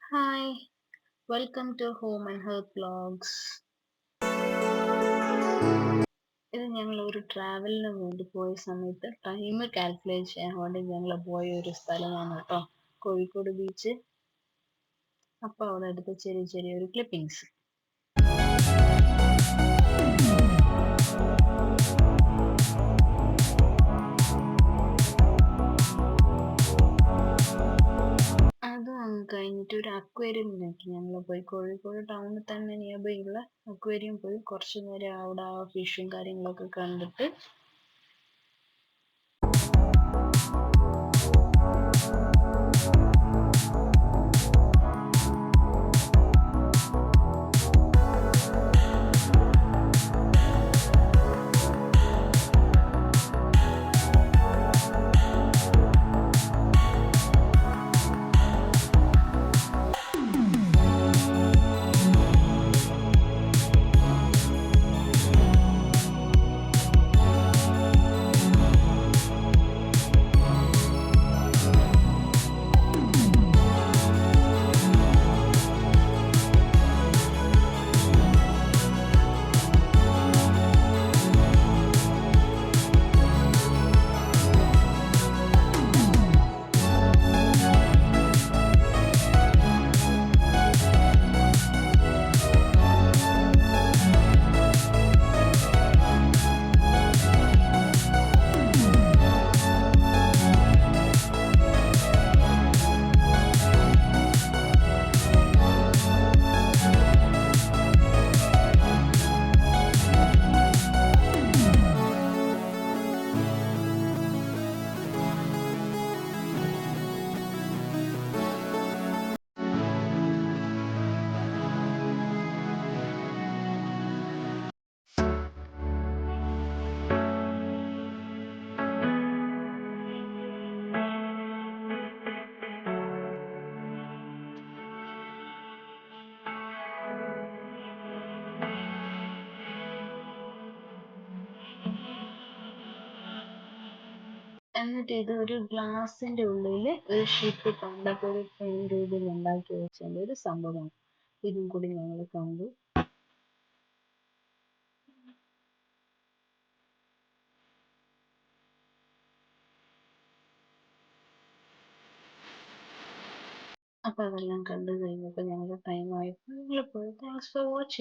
Hi, welcome to Home and Health Vlogs. ഇത് ഞങ്ങൾ ഒരു ട്രാവലിന് വേണ്ടി പോയ സമയത്ത് ടൈം കാൽക്കുലേറ്റ് ചെയ്യാൻ വേണ്ടി ഞങ്ങൾ പോയ ഒരു സ്ഥലമാണ് കേട്ടോ, കോഴിക്കോട് ബീച്ച്. അപ്പോൾ അവിടെ എടുത്ത ചെറിയ ചെറിയൊരു ക്ലിപ്പിങ്സ്. അതും കഴിഞ്ഞിട്ട് ഒരു അക്വേറിയമിലേക്ക് ഞങ്ങൾ പോയി. കോഴിക്കോട് ടൗണിൽ തന്നെ നിയർ ബൈ ഉള്ള അക്വേറിയം പോയി കുറച്ച് നേരം അവിടെ ആ ഫിഷും കാര്യങ്ങളൊക്കെ കണ്ടിട്ട് എന്നിട്ട് ഇത് ഒരു ഗ്ലാസിന്റെ ഉള്ളിൽ ഒരു ഷിപ്പ് പണ്ടൊക്കെ ഒരു ട്രെയിൻ രീതിയിൽ ഉണ്ടാക്കി വെച്ചതിന്റെ ഒരു സംഭവമാണ്. ഇതും കൂടി ഞങ്ങൾ കണ്ടു. അപ്പൊ അതെല്ലാം കണ്ടു കഴിഞ്ഞപ്പോൾ ഞങ്ങൾ ടൈം ആയപ്പോൾ ഞങ്ങൾ പോയി. Thanks for watching.